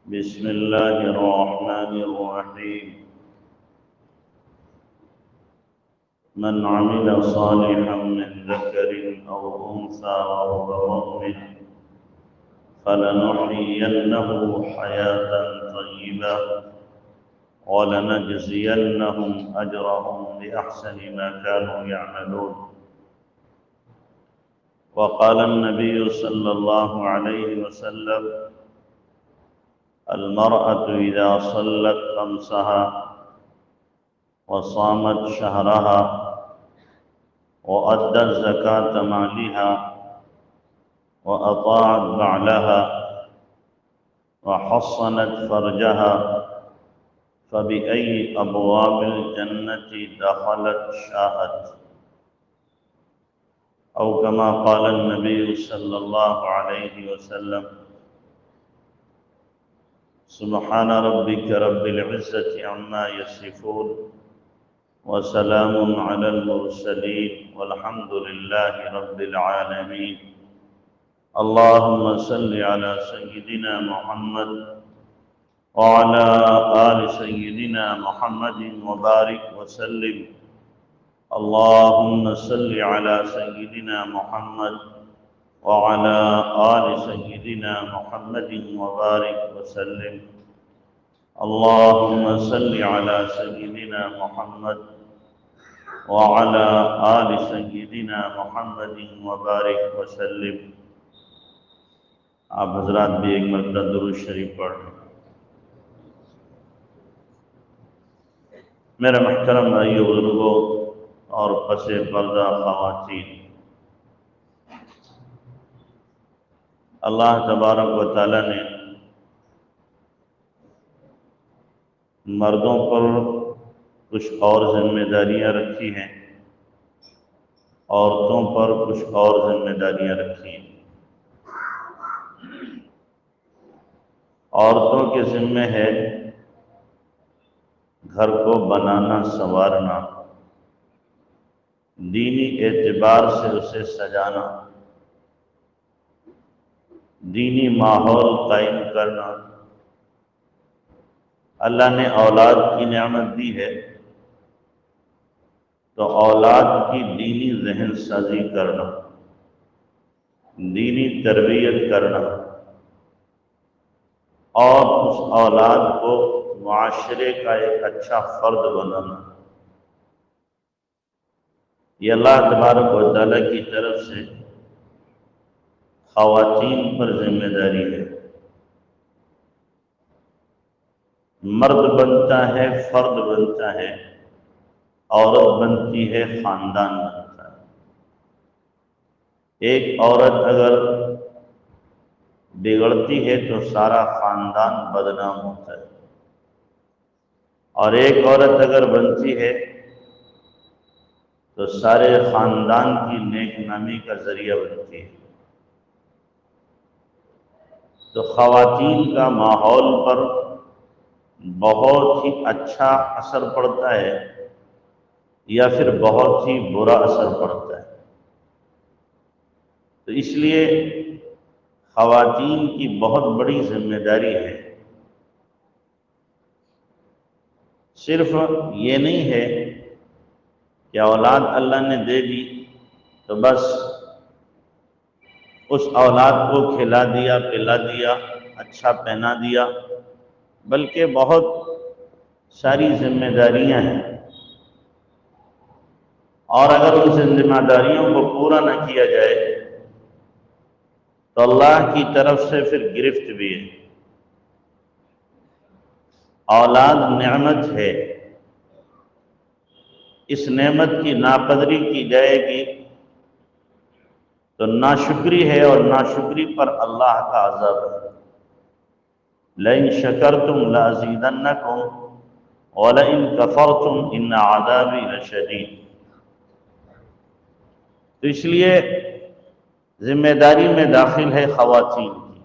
بسم الله الرحمن الرحيم. من عمل صالحا من ذكر أو أنثى وهو مؤمن فلنحيينه حياة طيبة ولنجزينهم أجرهم بأحسن ما كانوا يعملون. وقال النبي صلى الله عليه وسلم: المرأة إذا صلت خمسها وصامت شهرها وأدت زكاة مالها وأطاعت بعلها وحصنت فرجها فبأي أبواب الجنة دخلت شاءت، أو كما قال النبي صلى الله عليه وسلم: سبحان ربك رب العزة عما يصفون وسلام على المرسلين والحمد لله رب العالمين. اللهم صل على سيدنا محمد وعلى آل سيدنا محمد وبارك وسلم. اللهم صل على سيدنا محمد وعلى آل سيدنا محمد وبارك وسلم. اللهم صل على سيدنا محمد وعلى آل سيدنا محمد وبارك وسلم. آپ حضرات بھی ایک مرتبہ درود شریف پڑھ لیں۔ میرے محترم بھائیو، بزرگوں اور پس پردہ خواتین، اللہ تبارک و تعالی نے مردوں پر کچھ اور ذمہ داریاں رکھی ہیں، عورتوں پر کچھ اور ذمہ داریاں رکھی ہیں۔ عورتوں کے ذمہ ہے گھر کو بنانا سنوارنا، دینی اعتبار سے اسے سجانا، دینی ماحول قائم کرنا۔ اللہ نے اولاد کی نعمت دی ہے تو اولاد کی دینی ذہن سازی کرنا، دینی تربیت کرنا، اور اس اولاد کو معاشرے کا ایک اچھا فرد بنانا، یہ اللہ تبارک و تعالیٰ کی طرف سے خواتین پر ذمہ داری ہے۔ مرد بنتا ہے، فرد بنتا ہے، عورت بنتی ہے، خاندان بنتا ہے۔ ایک عورت اگر بگڑتی ہے تو سارا خاندان بدنام ہوتا ہے، اور ایک عورت اگر بنتی ہے تو سارے خاندان کی نیک نامی کا ذریعہ بنتی ہے۔ تو خواتین کا ماحول پر بہت ہی اچھا اثر پڑتا ہے یا پھر بہت ہی برا اثر پڑتا ہے۔ تو اس لیے خواتین کی بہت بڑی ذمہ داری ہے۔ صرف یہ نہیں ہے کہ اولاد اللہ نے دے دی تو بس اس اولاد کو کھلا دیا، پلا دیا، اچھا پہنا دیا، بلکہ بہت ساری ذمہ داریاں ہیں، اور اگر ان ذمہ داریوں کو پورا نہ کیا جائے تو اللہ کی طرف سے پھر گرفت بھی ہے۔ اولاد نعمت ہے، اس نعمت کی ناقدری کی جائے گی تو ناشکری ہے، اور ناشکری پر اللہ کا عذاب ہے۔ لَإِن شَكَرْتُمْ لَأَزِيدَنَّكُمْ وَلَئِن كَفَرْتُمْ إِنَّ عَذَابِي لَشَدِيدٌ۔ تو اس لیے ذمہ داری میں داخل ہے خواتین کی۔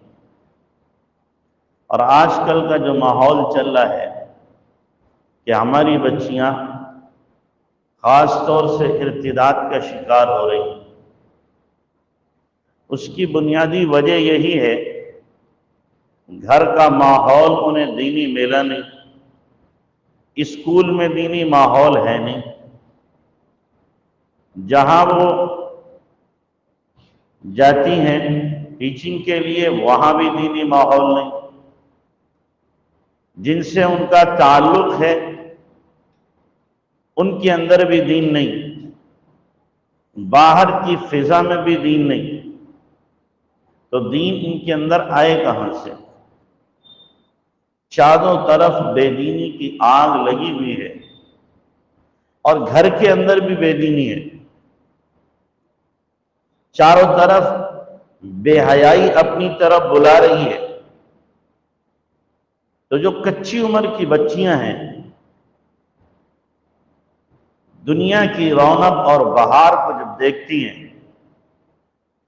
اور آج کل کا جو ماحول چل رہا ہے کہ ہماری بچیاں خاص طور سے ارتداد کا شکار ہو رہی ہیں، اس کی بنیادی وجہ یہی ہے گھر کا ماحول انہیں دینی ملا نہیں، اسکول میں دینی ماحول ہے نہیں، جہاں وہ جاتی ہیں ٹیچنگ کے لیے وہاں بھی دینی ماحول نہیں، جن سے ان کا تعلق ہے ان کے اندر بھی دین نہیں، باہر کی فضا میں بھی دین نہیں، تو دین ان کے اندر آئے کہاں سے؟ چاروں طرف بے دینی کی آگ لگی ہوئی ہے، اور گھر کے اندر بھی بے دینی ہے، چاروں طرف بے حیائی اپنی طرف بلا رہی ہے۔ تو جو کچی عمر کی بچیاں ہیں، دنیا کی رونق اور بہار کو جب دیکھتی ہیں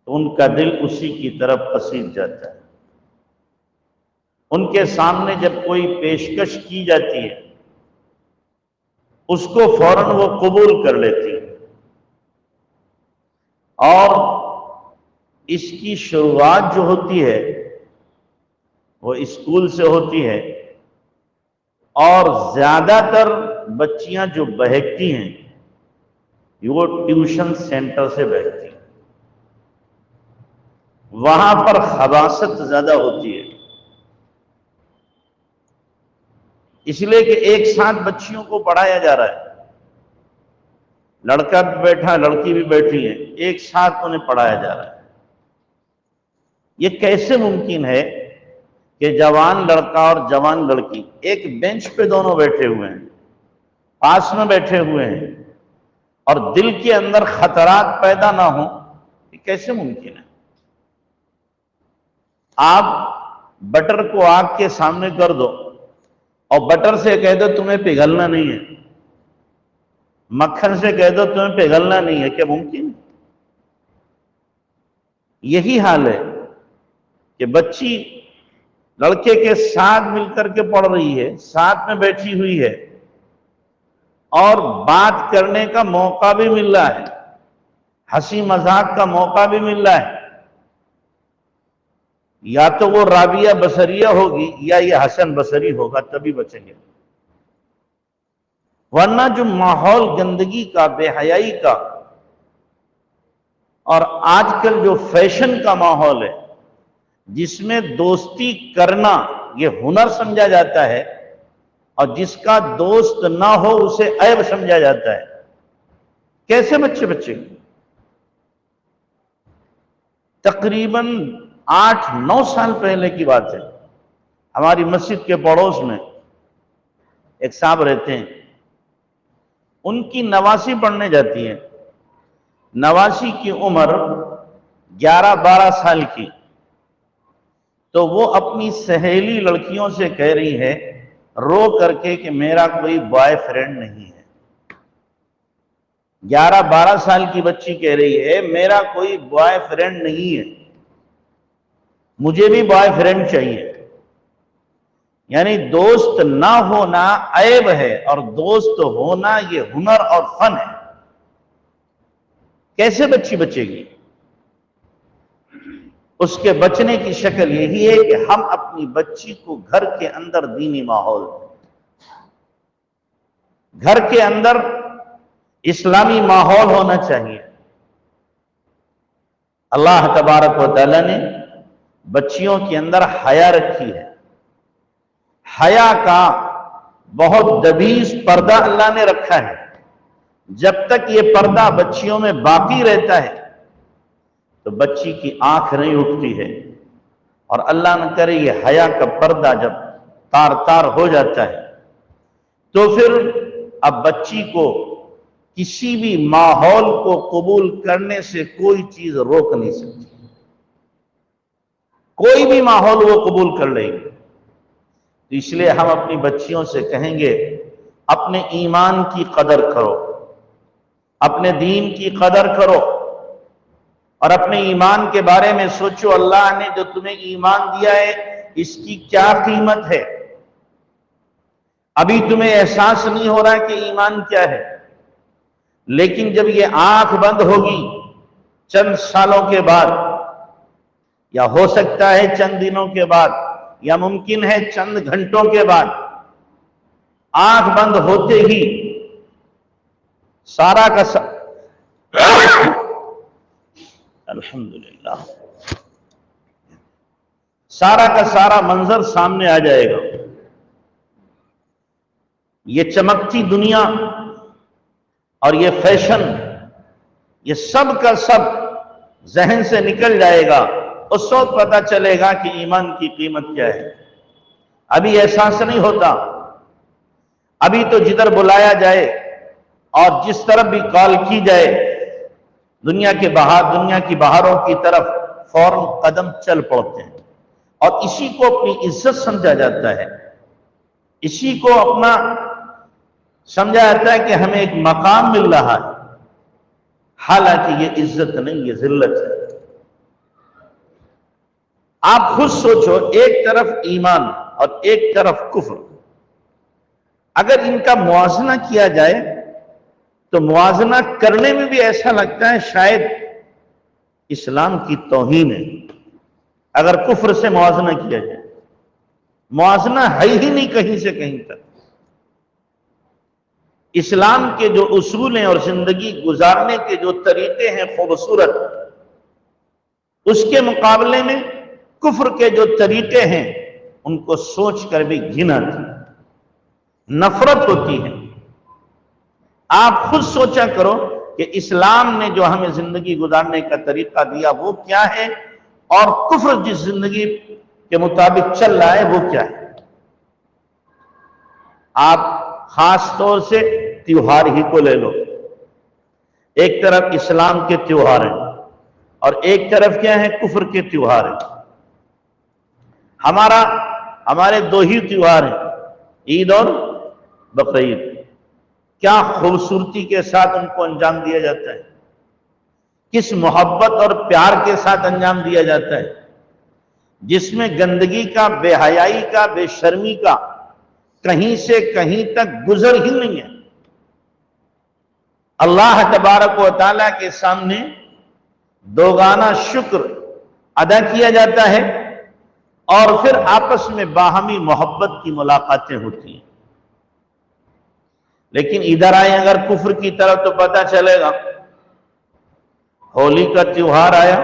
تو ان کا دل اسی کی طرف پسند جاتا ہے۔ ان کے سامنے جب کوئی پیشکش کی جاتی ہے اس کو فوراً وہ قبول کر لیتی ہے، اور اس کی شروعات جو ہوتی ہے وہ اسکول سے ہوتی ہے، اور زیادہ تر بچیاں جو بہکتی ہیں وہ ٹیوشن سینٹر سے بہکتی ہیں، وہاں پر خباثت زیادہ ہوتی ہے، اس لیے کہ ایک ساتھ بچیوں کو پڑھایا جا رہا ہے، لڑکا بھی بیٹھا لڑکی بھی بیٹھی ہے، ایک ساتھ انہیں پڑھایا جا رہا ہے۔ یہ کیسے ممکن ہے کہ جوان لڑکا اور جوان لڑکی ایک بینچ پہ دونوں بیٹھے ہوئے ہیں، پاس میں بیٹھے ہوئے ہیں، اور دل کے اندر خطرات پیدا نہ ہوں؟ یہ کیسے ممکن ہے؟ آپ بٹر کو آگ کے سامنے کر دو اور بٹر سے کہہ دو تمہیں پگھلنا نہیں ہے، مکھن سے کہہ دو تمہیں پگھلنا نہیں ہے، کیا ممکن؟ یہی حال ہے کہ بچی لڑکے کے ساتھ مل کر کے پڑھ رہی ہے، ساتھ میں بیٹھی ہوئی ہے، اور بات کرنے کا موقع بھی مل رہا ہے، ہنسی مذاق کا موقع بھی مل رہا ہے، یا تو وہ رابعہ بصریہ ہوگی یا یہ حسن بصری ہوگا، تبھی بچیں گے، ورنہ جو ماحول گندگی کا، بے حیائی کا، اور آج کل جو فیشن کا ماحول ہے جس میں دوستی کرنا یہ ہنر سمجھا جاتا ہے، اور جس کا دوست نہ ہو اسے عیب سمجھا جاتا ہے، کیسے بچے تقریباً 8-9 سال پہلے کی بات ہے، ہماری مسجد کے پڑوس میں ایک صاحب رہتے ہیں، ان کی نواسی پڑھنے جاتی ہے، نواسی کی عمر 11-12 سال کی، تو وہ اپنی سہیلی لڑکیوں سے کہہ رہی ہے رو کر کے کہ میرا کوئی بوائے فرینڈ نہیں ہے۔ 11-12 سال کی بچی کہہ رہی ہے میرا کوئی بوائے فرینڈ نہیں ہے، مجھے بھی بوائے فرینڈ چاہیے۔ یعنی دوست نہ ہونا عیب ہے، اور دوست ہونا یہ ہنر اور فن ہے۔ کیسے بچی بچے گی؟ اس کے بچنے کی شکل یہی ہے کہ ہم اپنی بچی کو گھر کے اندر دینی ماحول، گھر کے اندر اسلامی ماحول ہونا چاہیے۔ اللہ تبارک و تعالیٰ نے بچیوں کے اندر حیا رکھی ہے، حیا کا بہت دبیز پردہ اللہ نے رکھا ہے، جب تک یہ پردہ بچیوں میں باقی رہتا ہے تو بچی کی آنکھ نہیں اٹھتی ہے، اور اللہ نہ کرے یہ حیا کا پردہ جب تار تار ہو جاتا ہے تو پھر اب بچی کو کسی بھی ماحول کو قبول کرنے سے کوئی چیز روک نہیں سکتی، کوئی بھی ماحول وہ قبول کر لیں گے۔ تو اس لیے ہم اپنی بچیوں سے کہیں گے اپنے ایمان کی قدر کرو، اپنے دین کی قدر کرو، اور اپنے ایمان کے بارے میں سوچو اللہ نے جو تمہیں ایمان دیا ہے اس کی کیا قیمت ہے۔ ابھی تمہیں احساس نہیں ہو رہا کہ ایمان کیا ہے، لیکن جب یہ آنکھ بند ہوگی چند سالوں کے بعد، یا ہو سکتا ہے چند دنوں کے بعد، یا ممکن ہے چند گھنٹوں کے بعد آنکھ بند ہوتے ہی سارا کا الحمدللہ سارا کا سارا منظر سامنے آ جائے گا. یہ چمکتی دنیا اور یہ فیشن، یہ سب کا سب ذہن سے نکل جائے گا. اس وقت پتہ چلے گا کہ ایمان کی قیمت کیا ہے. ابھی احساس نہیں ہوتا. ابھی تو جدھر بلایا جائے اور جس طرف بھی کال کی جائے دنیا کی بہاروں کی طرف فوراً قدم چل پڑتے ہیں، اور اسی کو اپنی عزت سمجھا جاتا ہے، اسی کو اپنا سمجھا جاتا ہے کہ ہمیں ایک مقام مل رہا ہے. حالانکہ یہ عزت نہیں، یہ ذلت ہے. آپ خود سوچو، ایک طرف ایمان اور ایک طرف کفر، اگر ان کا موازنہ کیا جائے تو موازنہ کرنے میں بھی ایسا لگتا ہے شاید اسلام کی توہین ہے. اگر کفر سے موازنہ کیا جائے، موازنہ ہے ہی نہیں کہیں سے کہیں تک. اسلام کے جو اصول ہیں اور زندگی گزارنے کے جو طریقے ہیں خوبصورت، اس کے مقابلے میں کفر کے جو طریقے ہیں ان کو سوچ کر بھی گھن آتی ہے، نفرت ہوتی ہے. آپ خود سوچا کرو کہ اسلام نے جو ہمیں زندگی گزارنے کا طریقہ دیا وہ کیا ہے، اور کفر جس زندگی کے مطابق چل رہا ہے وہ کیا ہے. آپ خاص طور سے تیوہار ہی کو لے لو. ایک طرف اسلام کے تیوہار ہیں اور ایک طرف کیا ہے، کفر کے تیوہار ہیں. ہمارے دو ہی تیوہار ہیں، عید اور بقرعید. کیا خوبصورتی کے ساتھ ان کو انجام دیا جاتا ہے، کس محبت اور پیار کے ساتھ انجام دیا جاتا ہے، جس میں گندگی کا، بے حیائی کا، بے شرمی کا کہیں سے کہیں تک گزر ہی نہیں ہے. اللہ تبارک و تعالیٰ کے سامنے دوگانا شکر ادا کیا جاتا ہے، اور پھر آپس میں باہمی محبت کی ملاقاتیں ہوتی ہیں. لیکن ادھر آئے اگر کفر کی طرف تو پتہ چلے گا ہولی کا تیوہار آیا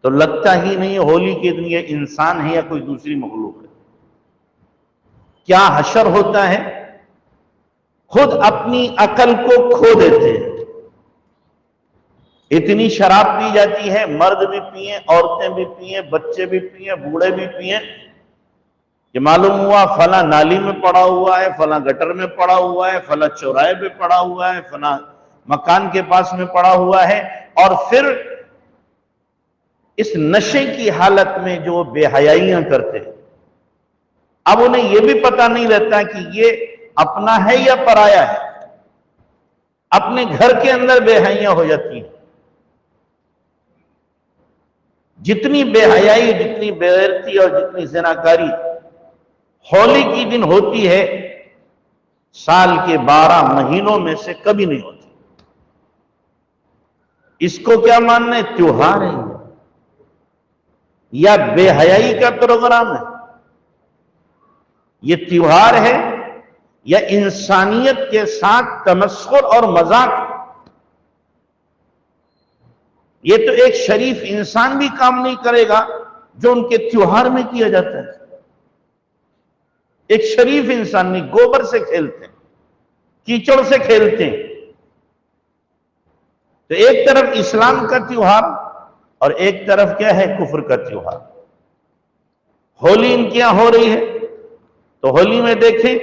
تو لگتا ہی نہیں ہولی کے دن یہ انسان ہے یا کوئی دوسری مخلوق ہے. کیا حشر ہوتا ہے، خود اپنی عقل کو کھو دیتے ہیں. اتنی شراب پی جاتی ہے، مرد بھی پیئیں، عورتیں بھی پیئیں، بچے بھی پیئیں، بوڑھے بھی پیئیں، کہ معلوم ہوا فلاں نالی میں پڑا ہوا ہے، فلاں گٹر میں پڑا ہوا ہے، فلاں چوراہے پہ پڑا ہوا ہے، فلاں مکان کے پاس میں پڑا ہوا ہے. اور پھر اس نشے کی حالت میں جو بے حیائیاں کرتے ہیں، اب انہیں یہ بھی پتہ نہیں رہتا کہ یہ اپنا ہے یا پرایا ہے. اپنے گھر کے اندر بے حیاں ہو جاتی ہیں. جتنی بے حیائی، جتنی بے غیرتی اور جتنی زناکاری ہولی کی دن ہوتی ہے، سال کے 12 مہینوں میں سے کبھی نہیں ہوتی. اس کو کیا ماننا ہے، تیوہار ہے یا بے حیائی کا پروگرام ہے؟ یہ تیوہار ہے یا انسانیت کے ساتھ تمسخر اور مذاق؟ یہ تو ایک شریف انسان بھی کام نہیں کرے گا جو ان کے تیوہار میں کیا جاتا ہے. ایک شریف انسان نہیں، گوبر سے کھیلتے ہیں، کیچڑ سے کھیلتے ہیں. تو ایک طرف اسلام کا تیوہار اور ایک طرف کیا ہے، کفر کا تیوہار. ہولی ان کے یہاں ہو رہی ہے تو ہولی میں دیکھیں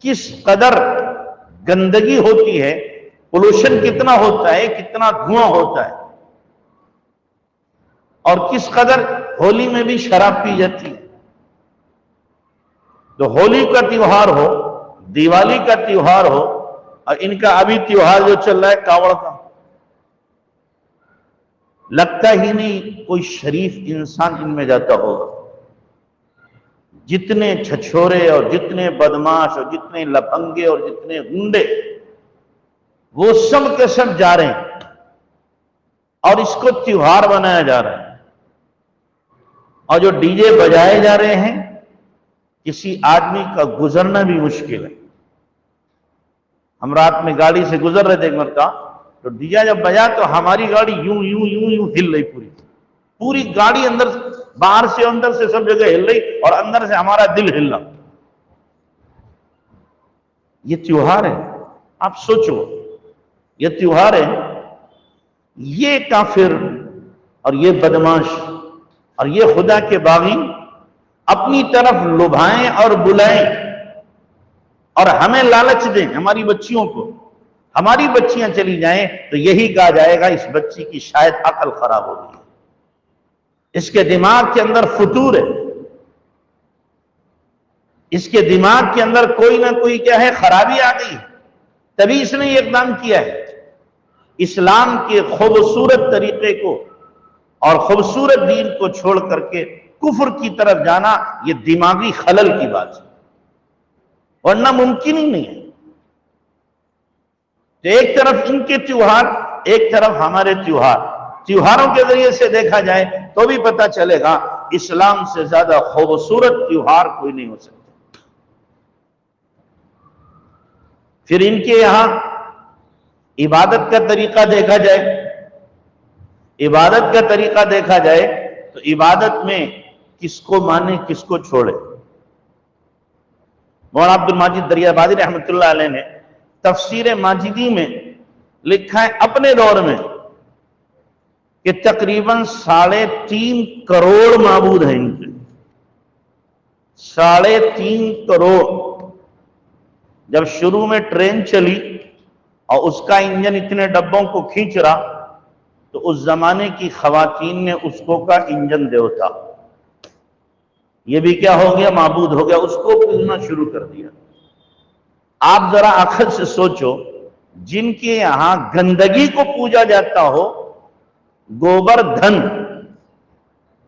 کس قدر گندگی ہوتی ہے، پولوشن کتنا ہوتا ہے، کتنا دھواں ہوتا ہے، اور کس قدر ہولی میں بھی شراب پی جاتی ہے. تو ہولی کا تیوہار ہو، دیوالی کا تیوہار ہو، اور ان کا ابھی تیوہار جو چل رہا ہے کاوڑ کا، لگتا ہی نہیں کوئی شریف انسان ان میں جاتا ہوگا. جتنے چھچھورے اور جتنے بدماش اور جتنے لپنگے اور جتنے گنڈے، وہ سب کے سب جا رہے ہیں اور اس کو تیوہار بنایا جا رہا ہے. اور جو ڈی جے بجائے جا رہے ہیں کسی آدمی کا گزرنا بھی مشکل ہے. ہم رات میں گاڑی سے گزر رہے تھے ایک مرتبہ، تو ڈی جے جب بجا تو ہماری گاڑی یوں یوں یوں یوں ہل رہی، پوری گاڑی اندر باہر سے اندر سے سب جگہ ہل رہی اور اندر سے ہمارا دل ہل رہا. یہ تیوہار ہے، آپ سوچو، یہ تیوہار ہے. یہ کافر اور یہ بدماش اور یہ خدا کے باغی اپنی طرف لبھائیں اور بلائیں اور ہمیں لالچ دیں، ہماری بچیوں کو. ہماری بچیاں چلی جائیں تو یہی کہا جائے گا اس بچی کی شاید عقل خراب ہو گئی، اس کے دماغ کے اندر فتور ہے، اس کے دماغ کے اندر کوئی نہ کوئی کیا ہے، خرابی آ گئی، تبھی اس نے یہ اقدام کیا ہے. اسلام کے خوبصورت طریقے کو اور خوبصورت دین کو چھوڑ کر کے کفر کی طرف جانا یہ دماغی خلل کی بات ہے، ورنہ ممکن ہی نہیں ہے. تو ایک طرف ان کے تیوہار، ایک طرف ہمارے تیوہار. تیوہاروں کے ذریعے سے دیکھا جائے تو بھی پتہ چلے گا اسلام سے زیادہ خوبصورت تیوہار کوئی نہیں ہو سکتا. پھر ان کے یہاں عبادت کا طریقہ دیکھا جائے، عبادت کا طریقہ دیکھا جائے تو عبادت میں کس کو مانے کس کو چھوڑے. مولانا عبد الماجد دریابادی رحمۃ اللہ علیہ نے تفسیر ماجدی میں لکھا ہے اپنے دور میں کہ تقریباً 3.5 کروڑ معبود ہیں ان کے، 3.5 کروڑ. جب شروع میں ٹرین چلی اور اس کا انجن اتنے ڈبوں کو کھینچ رہا تو اس زمانے کی خواتین نے اس کو کا انجن دیوتا، یہ بھی کیا ہو گیا، معبود ہو گیا، اس کو پوجنا شروع کر دیا. آپ ذرا عقل سے سوچو، جن کے یہاں گندگی کو پوجا جاتا ہو، گوبر دھن،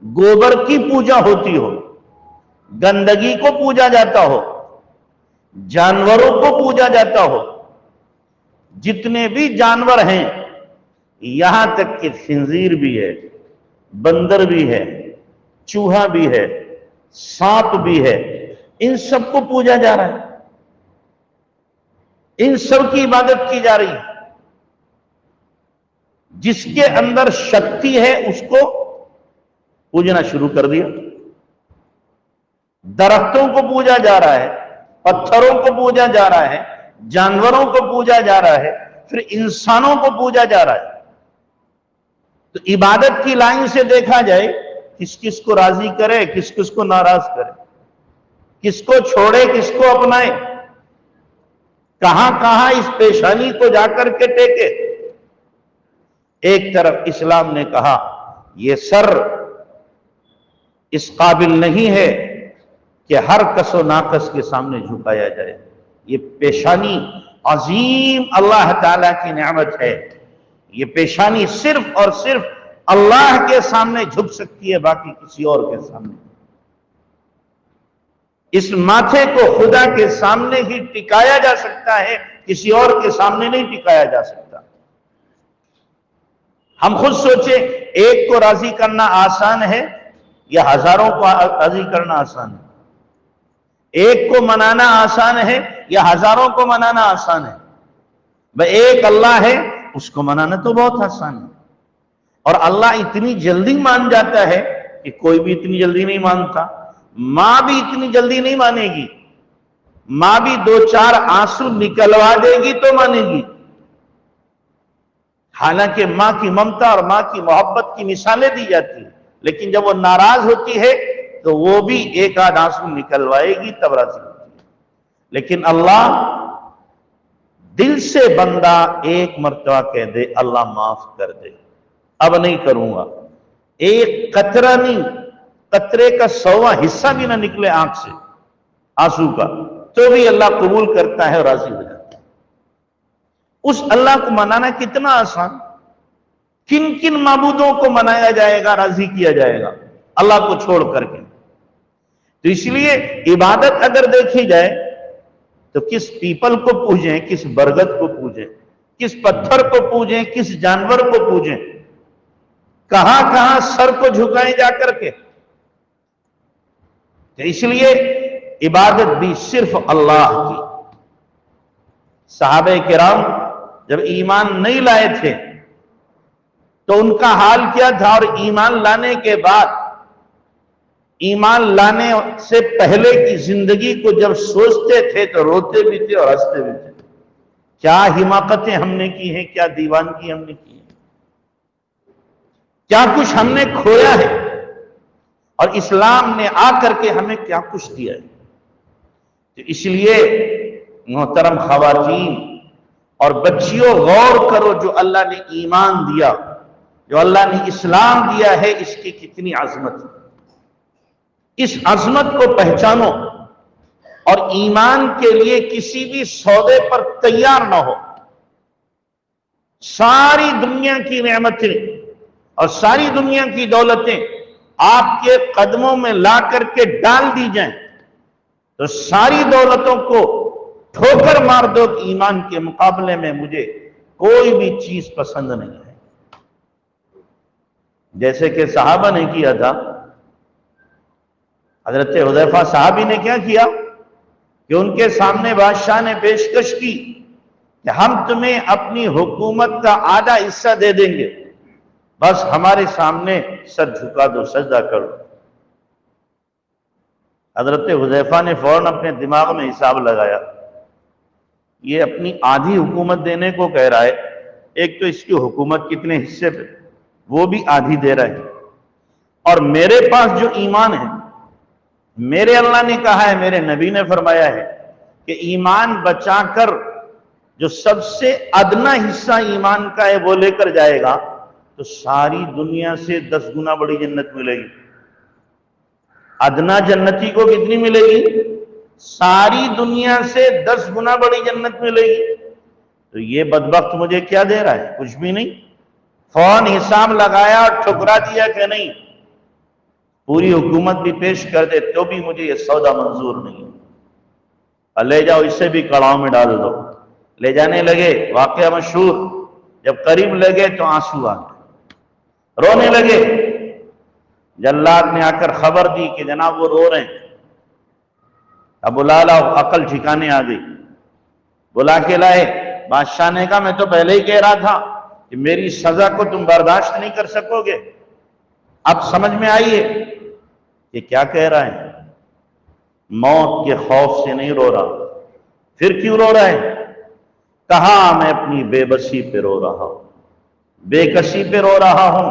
گوبر کی پوجا ہوتی ہو، گندگی کو پوجا جاتا ہو، جانوروں کو پوجا جاتا ہو، جتنے بھی جانور ہیں، یہاں تک کہ خنزیر بھی ہے، بندر بھی ہے، چوہا بھی ہے، سانپ بھی ہے، ان سب کو پوجا جا رہا ہے، ان سب کی عبادت کی جا رہی ہے. جس کے اندر شکتی ہے اس کو پوجنا شروع کر دیا. درختوں کو پوجا جا رہا ہے، پتھروں کو پوجا جا رہا ہے، جانوروں کو پوجا جا رہا ہے، پھر انسانوں کو پوجا جا رہا ہے. تو عبادت کی لائن سے دیکھا جائے کس کس کو راضی کرے، کس کس کو ناراض کرے، کس کو چھوڑے کس کو اپنائے، کہاں کہاں اس پیشانی کو جا کر کے ٹیکے. ایک طرف اسلام نے کہا یہ سر اس قابل نہیں ہے کہ ہر کس و ناقص کے سامنے جھکایا جائے، یہ پیشانی عظیم اللہ تعالیٰ کی نعمت ہے، یہ پیشانی صرف اور صرف اللہ کے سامنے جھک سکتی ہے، باقی کسی اور کے سامنے. اس ماتھے کو خدا کے سامنے ہی ٹکایا جا سکتا ہے، کسی اور کے سامنے نہیں ٹکایا جا سکتا. ہم خود سوچیں، ایک کو راضی کرنا آسان ہے یا ہزاروں کو راضی کرنا آسان ہے؟ ایک کو منانا آسان ہے یا ہزاروں کو منانا آسان ہے؟ بھئی ایک اللہ ہے، اس کو منانا تو بہت آسان ہے، اور اللہ اتنی جلدی مان جاتا ہے کہ کوئی بھی اتنی جلدی نہیں مانتا. ماں بھی اتنی جلدی نہیں مانے گی، ماں بھی 2-4 آنسو نکلوا دے گی تو مانے گی. حالانکہ ماں کی ممتا اور ماں کی محبت کی مثالیں دی جاتی ہیں، لیکن جب وہ ناراض ہوتی ہے تو وہ بھی 1-8 آنسو نکلوائے گی تب راضی ہوتی ہے. لیکن اللہ دل سے بندہ ایک مرتبہ کہہ دے اللہ معاف کر دے، اب نہیں کروں گا، ایک قطرہ نہیں، قطرے کا 100واں حصہ بھی نہ نکلے آنکھ سے آنسو کا، تو بھی اللہ قبول کرتا ہے اور راضی ہو جاتا ہے. اس اللہ کو منانا کتنا آسان. کن کن معبودوں کو منایا جائے گا، راضی کیا جائے گا اللہ کو چھوڑ کر کے. تو اس لیے عبادت اگر دیکھی جائے تو کس پیپل کو پوجیں، کس برگد کو پوجیں، کس پتھر کو پوجیں، کس جانور کو پوجیں، کہاں کہاں سر کو جھکائیں جا کر کے. تو اس لیے عبادت بھی صرف اللہ کی۔ صحابہ کرام جب ایمان نہیں لائے تھے تو ان کا حال کیا تھا، اور ایمان لانے کے بعد، ایمان لانے سے پہلے کی زندگی کو جب سوچتے تھے تو روتے بھی تھے اور ہنستے بھی تھے۔ کیا حماقتیں ہم نے کی ہیں، کیا دیوانگی ہم نے کی ہے، کیا کچھ ہم نے کھویا ہے، اور اسلام نے آ کر کے ہمیں کیا کچھ دیا ہے۔ تو اس لیے محترم خواتین اور بچیوں، غور کرو جو اللہ نے ایمان دیا، جو اللہ نے اسلام دیا ہے، اس کی کتنی عظمت ہے۔ اس عظمت کو پہچانو اور ایمان کے لیے کسی بھی سودے پر تیار نہ ہو۔ ساری دنیا کی نعمتیں اور ساری دنیا کی دولتیں آپ کے قدموں میں لا کر کے ڈال دی جائیں تو ساری دولتوں کو ٹھوکر مار دو کہ ایمان کے مقابلے میں مجھے کوئی بھی چیز پسند نہیں ہے۔ جیسے کہ صحابہ نے کیا تھا، حضرت حذیفہ صحابی نے کیا کیا کہ ان کے سامنے بادشاہ نے پیشکش کی کہ ہم تمہیں اپنی حکومت کا آدھا حصہ دے دیں گے، بس ہمارے سامنے سر جھکا دو، سجدہ کرو۔ حضرت حذیفہ نے فوراً اپنے دماغ میں حساب لگایا، یہ اپنی آدھی حکومت دینے کو کہہ رہا ہے، ایک تو اس کی حکومت کتنے حصے پہ، وہ بھی آدھی دے رہا ہے، اور میرے پاس جو ایمان ہے، میرے اللہ نے کہا ہے، میرے نبی نے فرمایا ہے کہ ایمان بچا کر جو سب سے ادنا حصہ ایمان کا ہے وہ لے کر جائے گا تو ساری دنیا سے 10 گنا بڑی جنت ملے گی۔ ادنا جنتی کو کتنی ملے گی؟ ساری دنیا سے 10 گنا بڑی جنت ملے گی۔ تو یہ بدبخت مجھے کیا دے رہا ہے؟ کچھ بھی نہیں۔ فون حساب لگایا اور ٹھکرا دیا کہ نہیں، پوری حکومت بھی پیش کر دے تو بھی مجھے یہ سودا منظور نہیں ہے، لے جاؤ اسے بھی کڑاؤں میں ڈال دو۔ لے جانے لگے، واقعہ مشہور، جب قریب لگے تو آنسو آ گئے، رونے لگے۔ جلاد نے آ کر خبر دی کہ جناب وہ رو رہے ہیں، اب بلا لاؤ، عقل ٹھکانے آ گئی۔ بلا کے لائے، بادشاہ نے کہا میں تو پہلے ہی کہہ رہا تھا کہ میری سزا کو تم برداشت نہیں کر سکو گے، اب سمجھ میں آئیے کہ کیا کہہ رہا ہے۔ موت کے خوف سے نہیں رو رہا، پھر کیوں رو رہا ہے؟ کہا میں اپنی بے بسی پہ رو رہا ہوں، بے کسی پہ رو رہا ہوں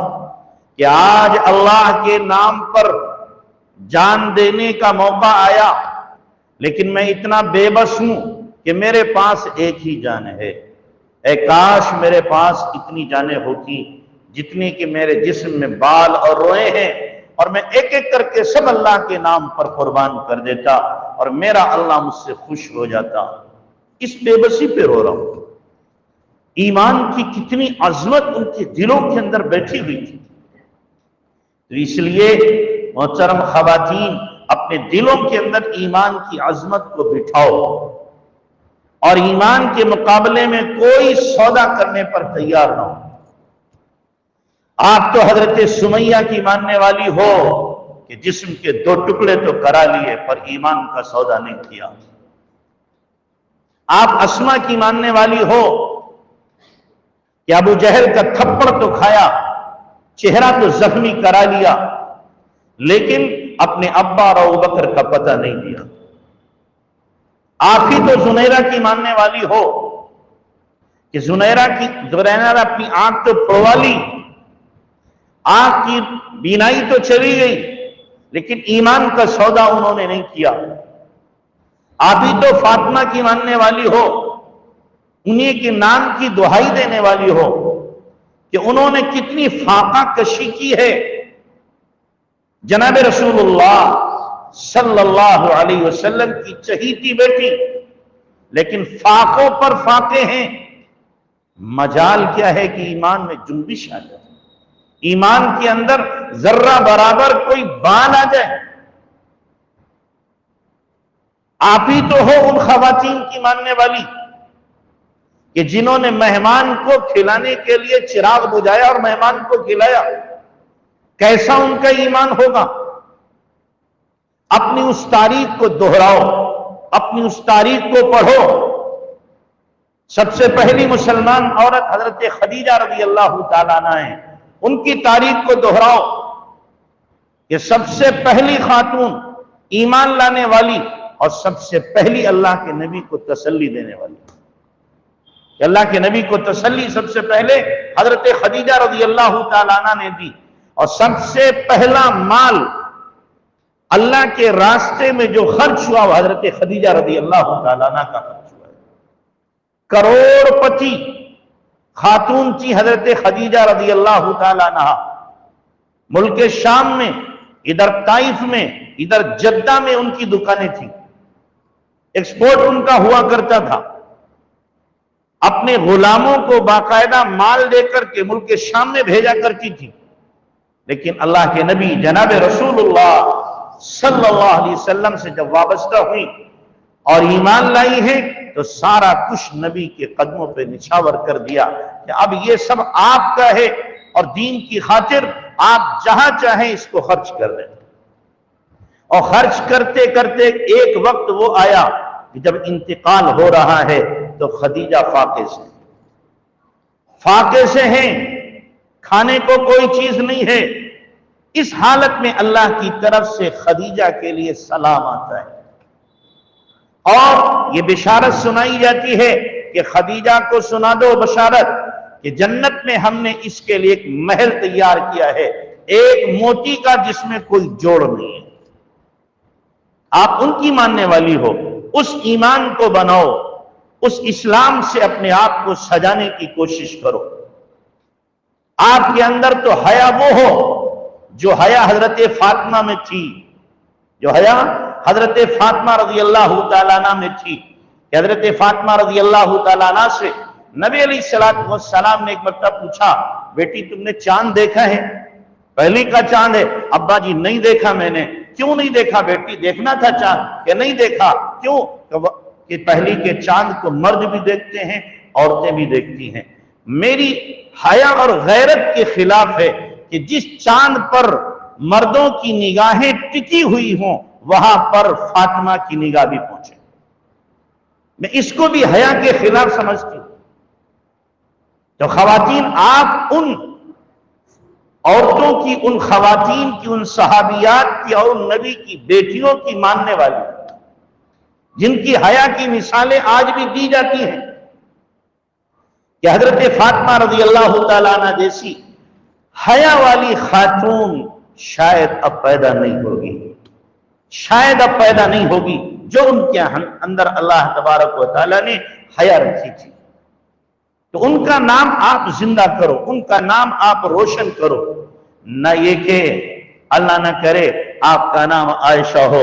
کہ آج اللہ کے نام پر جان دینے کا موقع آیا، لیکن میں اتنا بے بس ہوں کہ میرے پاس ایک ہی جان ہے۔ اے کاش میرے پاس اتنی جانیں ہوتی جتنی کہ میرے جسم میں بال اور روئے ہیں، اور میں ایک ایک کر کے سب اللہ کے نام پر قربان کر دیتا اور میرا اللہ مجھ سے خوش ہو جاتا۔ اس بے بسی پہ رو رہا ہوں۔ ایمان کی کتنی عظمت ان کے دلوں کے اندر بیٹھی ہوئی تھی۔ تو اس لیے محترم خواتین، اپنے دلوں کے اندر ایمان کی عظمت کو بٹھاؤ اور ایمان کے مقابلے میں کوئی سودا کرنے پر تیار نہ ہو۔ آپ تو حضرت سمیہ کی ماننے والی ہو کہ جسم کے 2 ٹکڑے تو کرا لیے پر ایمان کا سودا نہیں کیا۔ آپ اسما کی ماننے والی ہو کہ ابو جہل کا تھپڑ تو کھایا، چہرہ تو زخمی کرا لیا، لیکن اپنے ابا اور ابوبکر کا پتہ نہیں دیا۔ آپ ہی تو زنیرہ کی ماننے والی ہو کہ زنیرہ اپنی آنکھ تو پھڑوا لی، آنکھ کی بینائی تو چلی گئی، لیکن ایمان کا سودا انہوں نے نہیں کیا۔ آپ ہی تو فاطمہ کی ماننے والی ہو، انہی کے نام کی دہائی دینے والی ہو کہ انہوں نے کتنی فاقہ کشی کی ہے جناب رسول اللہ صلی اللہ علیہ وسلم کی چہیتی بیٹی، لیکن فاقوں پر فاقے ہیں۔ مجال کیا ہے کہ ایمان میں جنبش آ جائے، ایمان کے اندر ذرہ برابر کوئی بان آ جائے۔ آپ ہی تو ہو ان خواتین کی ماننے والی کہ جنہوں نے مہمان کو کھلانے کے لیے چراغ بجھایا اور مہمان کو کھلایا۔ کیسا ان کا ایمان ہوگا؟ اپنی اس تاریخ کو دہراؤ، اپنی اس تاریخ کو پڑھو۔ سب سے پہلی مسلمان عورت حضرت خدیجہ رضی اللہ تعالیٰ عنہ ہیں، ان کی تاریخ کو دہراؤ کہ سب سے پہلی خاتون ایمان لانے والی اور سب سے پہلی اللہ کے نبی کو تسلی دینے والی، کہ اللہ کے نبی کو تسلی سب سے پہلے حضرت خدیجہ رضی اللہ تعالیٰ عنہ نے دی، اور سب سے پہلا مال اللہ کے راستے میں جو خرچ ہوا وہ حضرت خدیجہ رضی اللہ تعالیٰ عنہ کا خرچ ہوا ہے۔ کروڑ پتی خاتون تھی حضرت خدیجہ رضی اللہ تعالیٰ عنہ، ملک شام میں، ادھر طائف میں، ادھر جدہ میں ان کی دکانیں تھیں، ایکسپورٹ ان کا ہوا کرتا تھا، اپنے غلاموں کو باقاعدہ مال دے کر کے ملک شام میں بھیجا کرتی تھی۔ لیکن اللہ کے نبی جناب رسول اللہ صلی اللہ علیہ وسلم سے جب وابستہ ہوئی اور ایمان لائی ہیں تو سارا کچھ نبی کے قدموں پہ نچھاور کر دیا کہ اب یہ سب آپ کا ہے، اور دین کی خاطر آپ جہاں چاہیں اس کو خرچ کر دیں۔ اور خرچ کرتے کرتے ایک وقت وہ آیا کہ جب انتقال ہو رہا ہے تو خدیجہ فاقے سے ہیں، کھانے کو کوئی چیز نہیں ہے۔ اس حالت میں اللہ کی طرف سے خدیجہ کے لیے سلام آتا ہے اور یہ بشارت سنائی جاتی ہے کہ خدیجہ کو سنا دو بشارت کہ جنت میں ہم نے اس کے لیے ایک محل تیار کیا ہے، ایک موتی کا جس میں کوئی جوڑ نہیں ہے۔ آپ ان کی ماننے والی ہو، اس ایمان کو بناؤ، اس اسلام سے اپنے آپ کو سجانے کی کوشش کرو۔ آپ کے اندر تو حیا وہ ہو جو حیا حضرت فاطمہ میں تھی، جو حیا حضرت فاطمہ رضی اللہ تعالیٰ عنہ میں تھی، کہ حضرت فاطمہ رضی اللہ تعالیٰ عنہ سے نبی علیہ السلام نے ایک مرتبہ پوچھا، بیٹی تم نے چاند دیکھا ہے؟ پہلی کا چاند ہے۔ ابا جی نہیں دیکھا میں نے۔ کیوں نہیں دیکھا بیٹی؟ دیکھنا تھا چاند۔ کہ نہیں دیکھا۔ کیوں؟ کہ پہلی کے چاند کو مرد بھی دیکھتے ہیں، عورتیں بھی دیکھتی ہیں۔ میری حیا اور غیرت کے خلاف ہے کہ جس چاند پر مردوں کی نگاہیں ٹکی ہوئی ہوں وہاں پر فاطمہ کی نگاہ بھی پہنچے۔ میں اس کو بھی حیا کے خلاف سمجھتی ہوں۔ تو خواتین، آپ ان عورتوں کی، ان خواتین کی، ان صحابیات کی اور ان نبی کی بیٹیوں کی ماننے والی جن کی حیا کی مثالیں آج بھی دی جاتی ہیں، کہ حضرت فاطمہ رضی اللہ تعالیٰ عنہ جیسی حیا والی خاتون شاید اب پیدا نہیں ہوگی، شاید اب پیدا نہیں ہوگی جو ان کے اندر اللہ تبارک و تعالیٰ نے حیا رکھی تھی۔ تو ان کا نام آپ زندہ کرو، ان کا نام آپ روشن کرو، نہ یہ کہ اللہ نہ کرے آپ کا نام عائشہ ہو،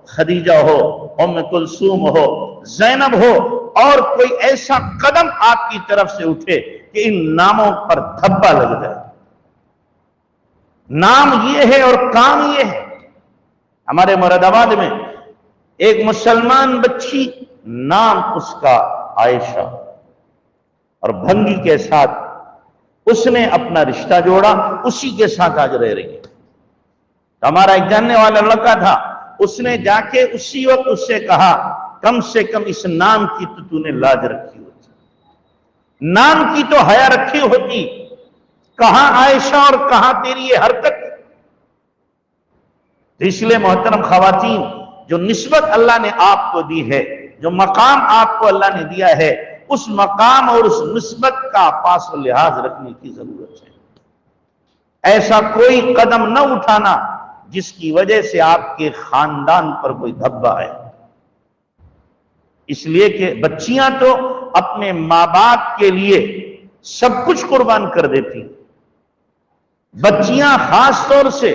خدیجہ ہو، ام کلثوم ہو، زینب ہو، اور کوئی ایسا قدم آپ کی طرف سے اٹھے کہ ان ناموں پر دھبا لگ جائے۔ نام یہ ہے اور کام یہ ہے۔ ہمارے مراد آباد میں ایک مسلمان بچی، نام اس کا عائشہ، اور بھنگی کے ساتھ اس نے اپنا رشتہ جوڑا، اسی کے ساتھ آج رہ رہی ہے۔ ہمارا ایک جاننے والا لڑکا تھا، اس نے جا کے اسی وقت اس سے کہا کم سے کم اس نام کی تو نے لاج رکھی ہوتی، نام کی تو حیا رکھی ہوتی، کہاں عائشہ اور کہاں تیری یہ حرکت۔ اس لیے محترم خواتین، جو نسبت اللہ نے آپ کو دی ہے، جو مقام آپ کو اللہ نے دیا ہے، اس مقام اور اس نسبت کا پاس و لحاظ رکھنے کی ضرورت ہے۔ ایسا کوئی قدم نہ اٹھانا جس کی وجہ سے آپ کے خاندان پر کوئی دھبا ہے۔ اس لیے کہ بچیاں تو اپنے ماں باپ کے لیے سب کچھ قربان کر دیتی، بچیاں خاص طور سے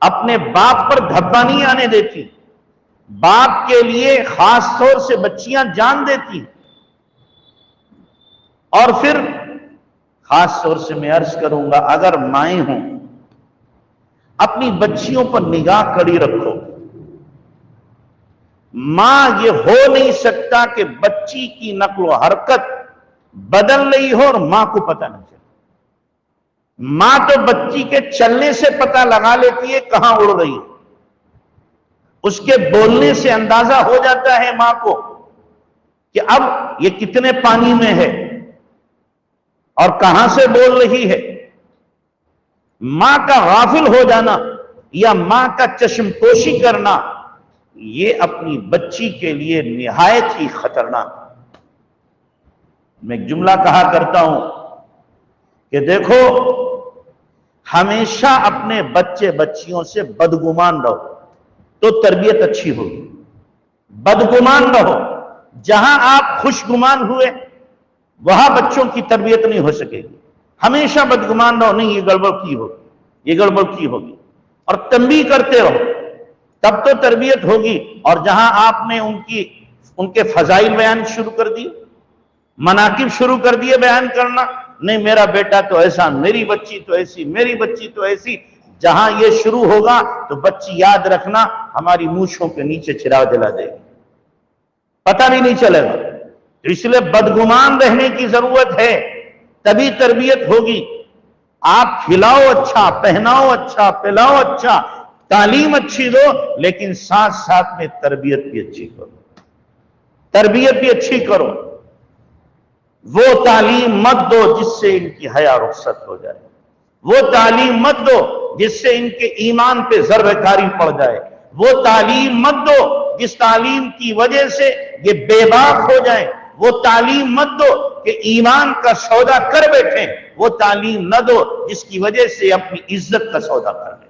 اپنے باپ پر دھبا نہیں آنے دیتی، باپ کے لیے خاص طور سے بچیاں جان دیتی۔ اور پھر خاص طور سے میں عرض کروں گا، اگر مائیں ہوں اپنی بچیوں پر نگاہ کڑی رکھو۔ ماں یہ ہو نہیں سکتا کہ بچی کی نقل و حرکت بدل رہی ہو اور ماں کو پتہ نہ چلے۔ ماں تو بچی کے چلنے سے پتہ لگا لیتی ہے کہاں اڑ رہی ہے۔ اس کے بولنے سے اندازہ ہو جاتا ہے ماں کو کہ اب یہ کتنے پانی میں ہے اور کہاں سے بول رہی ہے۔ ماں کا غافل ہو جانا یا ماں کا چشم پوشی کرنا یہ اپنی بچی کے لیے نہایت ہی خطرناک۔ میں ایک جملہ کہا کرتا ہوں کہ دیکھو، ہمیشہ اپنے بچے بچیوں سے بدگمان رہو تو تربیت اچھی ہوگی۔ بدگمان رہو، جہاں آپ خوش گمان ہوئے وہاں بچوں کی تربیت نہیں ہو سکے گی۔ ہمیشہ بدگمان رہو، نہیں یہ گڑبڑ کی ہوگی، یہ گڑبڑ کی ہوگی، اور تنبیہ کرتے رہو، تب تو تربیت ہوگی۔ اور جہاں آپ نے ان کے فضائل بیان شروع کر دیے، مناقب شروع کر دیے بیان کرنا، نہیں میرا بیٹا تو ایسا، میری بچی تو ایسی، میری بچی تو ایسی، جہاں یہ شروع ہوگا تو بچی یاد رکھنا ہماری مونچھوں کے نیچے چراغ جلا دے گی، پتہ بھی نہیں چلے گا۔ اس لیے بدگمان رہنے کی ضرورت ہے، تبھی تربیت ہوگی۔ آپ کھلاؤ اچھا، پہناؤ اچھا، پلاؤ اچھا، تعلیم اچھی دو، لیکن ساتھ ساتھ میں تربیت بھی اچھی کرو، تربیت بھی اچھی کرو۔ وہ تعلیم مت دو جس سے ان کی حیا رخصت ہو جائے، وہ تعلیم مت دو جس سے ان کے ایمان پہ ضربہ کاری پڑ جائے، وہ تعلیم مت دو جس تعلیم کی وجہ سے یہ بے باک ہو جائیں، وہ تعلیم مت دو کہ ایمان کا سودا کر بیٹھیں، وہ تعلیم نہ دو جس کی وجہ سے اپنی عزت کا سودا کر لیں۔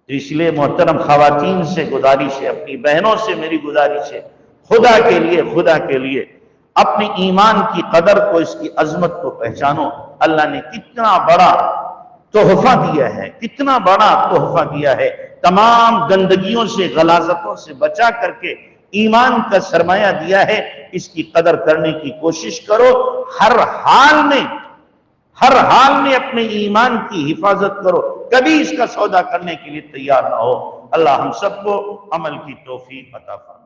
تو اس لیے محترم خواتین سے گزارش ہے، اپنی بہنوں سے میری گزارش ہے، خدا کے لیے اپنی ایمان کی قدر کو، اس کی عظمت کو پہچانو۔ اللہ نے کتنا بڑا تحفہ دیا ہے، کتنا بڑا تحفہ دیا ہے، تمام گندگیوں سے، غلاظتوں سے بچا کر کے ایمان کا سرمایہ دیا ہے۔ اس کی قدر کرنے کی کوشش کرو، ہر حال میں اپنے ایمان کی حفاظت کرو، کبھی اس کا سودا کرنے کے لیے تیار نہ ہو۔ اللہ ہم سب کو عمل کی توفیق عطا فرمائے۔